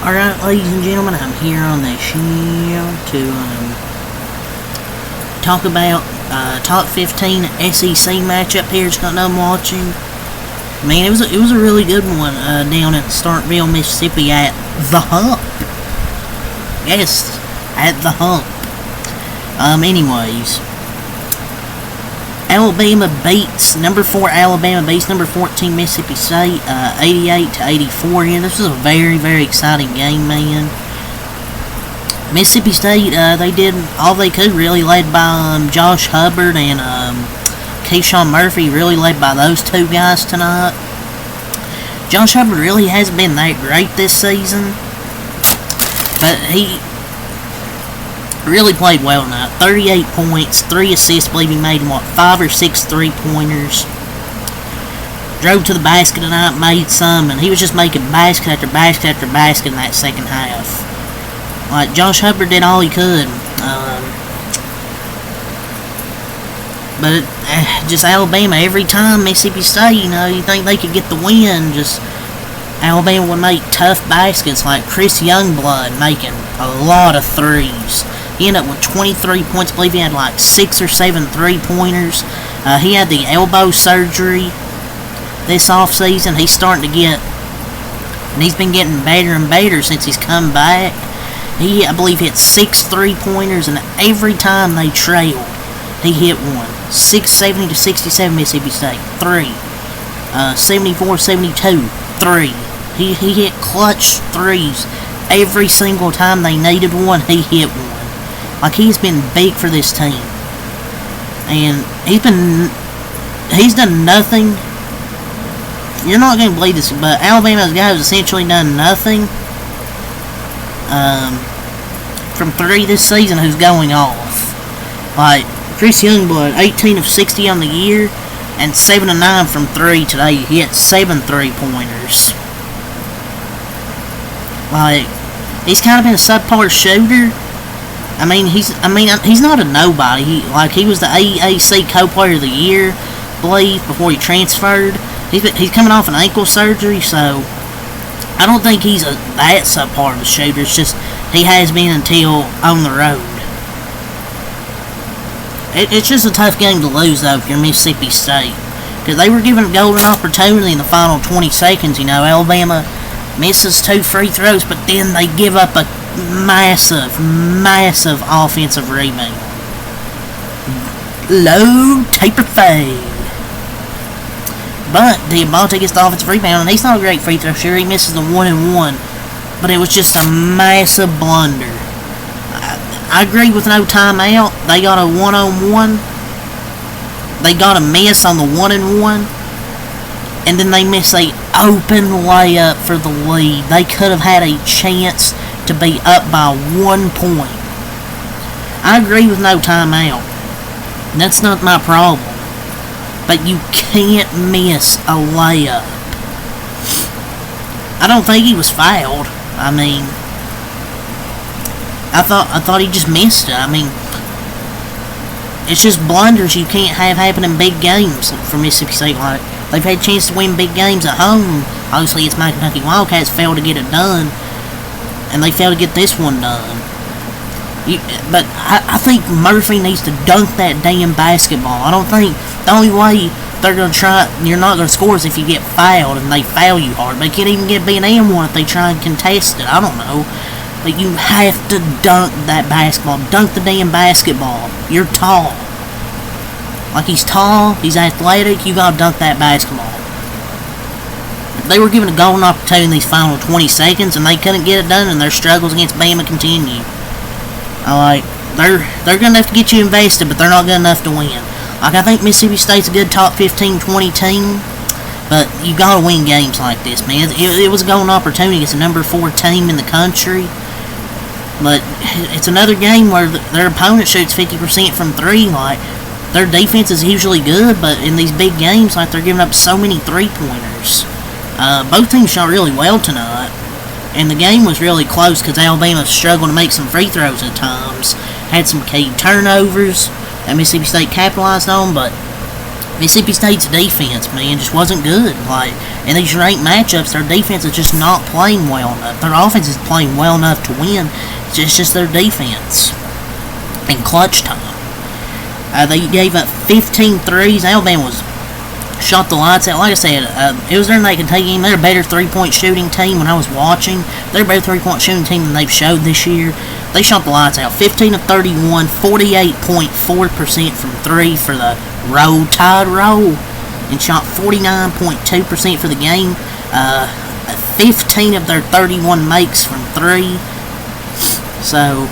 Alright, ladies and gentlemen, I'm here on the show to talk about top 15 SEC matchup here. It's got I'm watching. Man, it was a really good one down in Starkville, Mississippi at the Hump. Yes, at the Hump. Anyways, number 4 Alabama beats number 14 Mississippi State 88-84 here. This was a very, very exciting game, man. Mississippi State, they did all they could, really led by Josh Hubbard and Keyshawn Murphy, really led by those two guys tonight. Josh Hubbard really hasn't been that great this season, but he really played well tonight. 38 points, 3 assists. I believe he made, 5 or 6 3-pointers. Drove to the basket tonight, made some, and he was just making basket after basket after basket in that second half. Like, Josh Hubbard did all he could. But just Alabama, every time Mississippi State, you think they could get the win, just Alabama would make tough baskets, like Chris Youngblood making a lot of threes. He ended up with 23 points. I believe he had like 6 or 7 3-pointers. He had the elbow surgery this offseason. He's starting to get, and he's been getting better and better since he's come back. He, I believe, hit 6 3-pointers, and every time they trailed, he hit one. 70-67 Mississippi State, 3. 74-72, 3. He hit clutch threes every single time they needed one. He hit one. Like, he's been big for this team. And he's done nothing. You're not going to believe this, but Alabama's guy has essentially done nothing from 3 this season who's going off. Like, Chris Youngblood, 18 of 60 on the year, and 7 of 9 from 3 today. He hit 7 3-pointers. Like, he's kind of been a subpar shooter. I mean, he's not a nobody. He was the AAC Co-Player of the Year, I believe, before he transferred. He's coming off an ankle surgery, so I don't think he's that subpar of a shooter. It's just he has been until on the road. It's just a tough game to lose, though, if you're Mississippi State, because they were given a golden opportunity in the final 20 seconds. Alabama misses 2 free throws, but then they give up a massive offensive rebound. Low taper fade. But Diamante gets the offensive rebound, and he's not a great free throw shooter. He misses the 1-and-1, but it was just a massive blunder. I agree with no timeout. They got a 1-on-1. They got a miss on the 1-and-1, and then they miss a open layup for the lead. They could have had a chance to be up by 1 point. I agree with no timeout. That's not my problem. But you can't miss a layup. I don't think he was fouled. I mean, I thought he just missed it. I mean, it's just blunders you can't have happen in big games for Mississippi State. Like, they've had a chance to win big games at home. Obviously, it's my Kentucky Wildcats failed to get it done, and they failed to get this one done. But I think Murphy needs to dunk that damn basketball. I don't think the only way they're going to try, you're not going to score is if you get fouled and they foul you hard. They can't even get B&M one if they try and contest it. I don't know. But you have to dunk that basketball. Dunk the damn basketball. You're tall. Like, he's tall, he's athletic, you got to dunk that basketball. They were given a golden opportunity in these final 20 seconds, and they couldn't get it done, and their struggles against Bama continue. They're good enough to get you invested, but they're not good enough to win. Like, I think Mississippi State's a good top 15, 20 team, but you got to win games like this, man. It was a golden opportunity against a number 4 team in the country, but it's another game where their opponent shoots 50% from 3. Like, their defense is usually good, but in these big games, like, they're giving up so many 3-pointers. Both teams shot really well tonight, and the game was really close because Alabama struggled to make some free throws at times. Had some key turnovers that Mississippi State capitalized on, but Mississippi State's defense, man, just wasn't good. Like, in these ranked matchups, their defense is just not playing well enough. Their offense is playing well enough to win. It's just their defense. In clutch time. They gave up 15 threes. Alabama shot the lights out. Like I said, it was their Kentucky game. They're a better three-point shooting team when I was watching. They're a better three-point shooting team than they've showed this year. They shot the lights out. 15 of 31, 48.4% from three for the Roll Tide Roll, and shot 49.2% for the game. 15 of their 31 makes from three. So,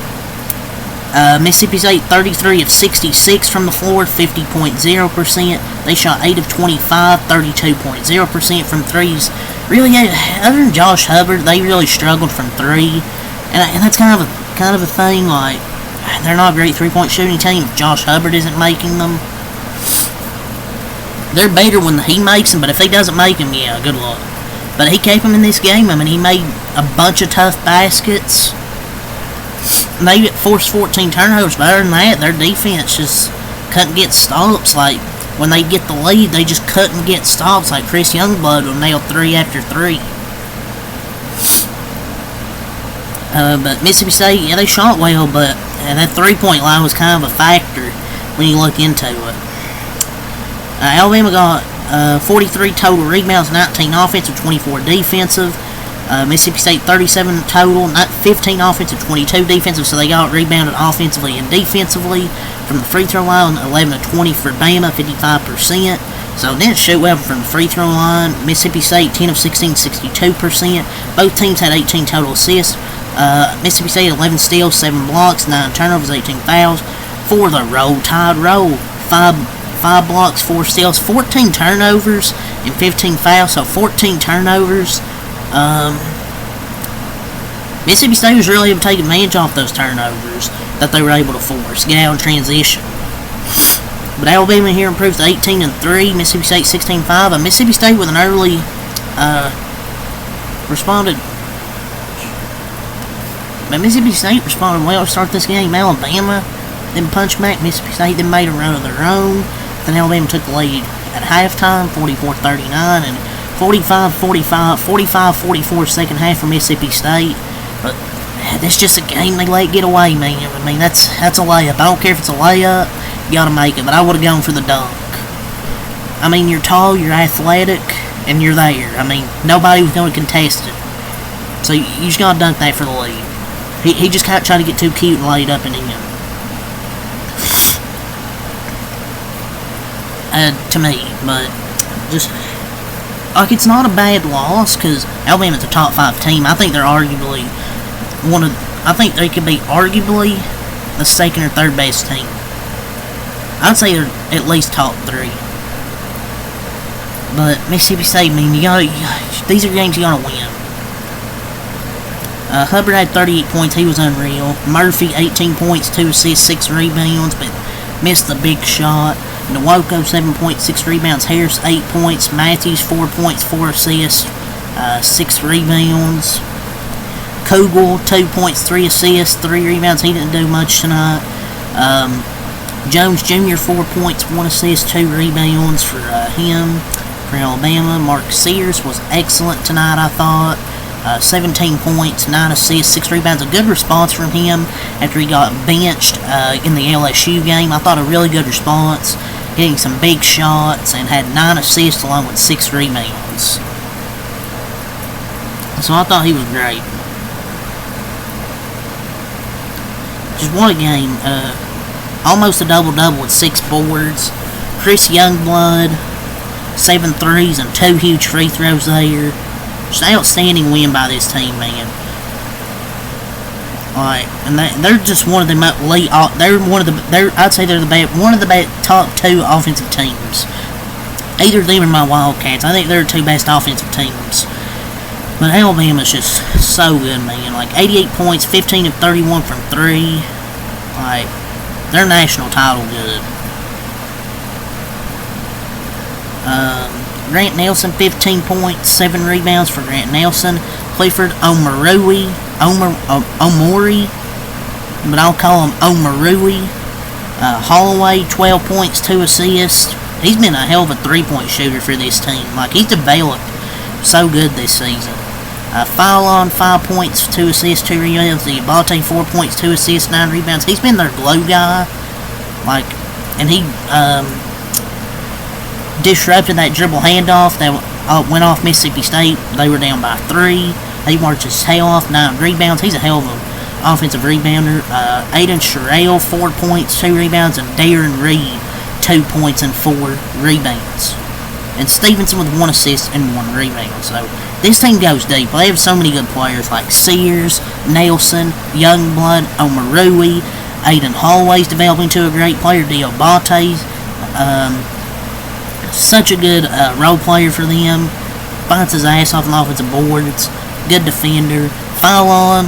Mississippi State 33 of 66 from the floor, 50.0%. They shot 8 of 25, 32.0% from threes. Really, other than Josh Hubbard, they really struggled from three, and that's kind of a thing. Like, they're not a great three-point shooting team if Josh Hubbard isn't making them. They're better when he makes them, but if he doesn't make them, yeah, good luck. But he kept them in this game. I mean, he made a bunch of tough baskets. They forced 14 turnovers, but other than that, their defense just couldn't get stops. Like, when they get the lead, they just couldn't get stops. Like, Chris Youngblood will nail 3 after 3. But Mississippi State, yeah, they shot well, but that three-point line was kind of a factor when you look into it. Alabama got 43 total rebounds, 19 offensive, 24 defensive. Mississippi State 37 total, 15 offensive, 22 defensive, so they got rebounded offensively and defensively. From the free throw line, 11 of 20 for Bama, 55%. So didn't shoot well from the free throw line. Mississippi State 10 of 16, 62%. Both teams had 18 total assists. Mississippi State 11 steals, 7 blocks, 9 turnovers, 18 fouls. For the Roll Tide Roll, 5 blocks, 4 steals, 14 turnovers, and 15 fouls. So 14 turnovers. Mississippi State was really able to take advantage off those turnovers that they were able to force, get out in transition. But Alabama here improved to 18-3, Mississippi State 16-5. Mississippi State with an early responded. But Mississippi State responded well to start this game. Alabama then punched back. Mississippi State then made a run of their own. Then Alabama took the lead at halftime, 44-39, and 45-44 second half for Mississippi State. But that's just a game they let get away, man. I mean, that's a layup. I don't care if it's a layup, you gotta make it. But I would have gone for the dunk. I mean, you're tall, you're athletic, and you're there. I mean, nobody was going to contest it. So you just gotta dunk that for the lead. He just can't try to get too cute and laid up in him. To me, but just like, it's not a bad loss because Alabama's a top 5 team. I think they're arguably I think they could be arguably the second or third best team. I'd say they're at least top 3. But Mississippi State, I mean, these are games you gotta win. Hubbard had 38 points. He was unreal. Murphy 18 points, 2 assists, 6 rebounds, but missed the big shot. Nwoko 7 points, 6 rebounds. Harris 8 points. Matthews 4 points, 4 assists, 6 rebounds. Kugel 2 points, 3 assists, 3 rebounds. He didn't do much tonight. Jones Jr. 4 points, 1 assist, 2 rebounds for him for Alabama. Mark Sears was excellent tonight, I thought. 17 points, 9 assists, 6 rebounds. A good response from him after he got benched in the LSU game. I thought a really good response, hitting some big shots, and had 9 assists along with 6 rebounds. So I thought he was great. Just what a game. Almost a double-double with 6 boards. Chris Youngblood, 7 threes and 2 huge free throws there. Just an outstanding win by this team, man. Like, and they're just one of the elite. I'd say they're one of the top 2 offensive teams. Either of them or my Wildcats. I think they're the 2 best offensive teams. But Alabama's just so good, man. Like 88 points, 15 of 31 from 3. Like, they're national title good. Grant Nelson, 15 points, 7 rebounds for Grant Nelson. Clifford Omori, but I'll call him Omorui. Holloway, 12 points, 2 assists. he's been a hell of a three-point shooter for this team. Like, he's developed so good this season. Fallon, 5 points, 2 assists, 2 rebounds. Diabate, 4 points, 2 assists, 9 rebounds. He's been their glue guy. Like, and he disrupted that dribble handoff that went off Mississippi State. They were down by 3. He worked his tail off, 9 rebounds. He's a hell of an offensive rebounder. Aiden Sherrill, 4 points, 2 rebounds, and Darren Reed, 2 points and 4 rebounds. And Stevenson with 1 assist and 1 rebound. So this team goes deep. They have so many good players like Sears, Nelson, Youngblood, Omarui, Aiden Holloway's developing to a great player. Diabate, such a good role player for them. Fights his ass off on offensive boards. Good defender. Fallon,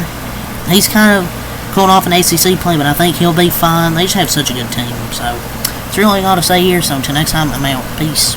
he's kind of going off an ACC play, but I think he'll be fine. They just have such a good team. So that's really all to say here. So until next time, I'm out. Peace.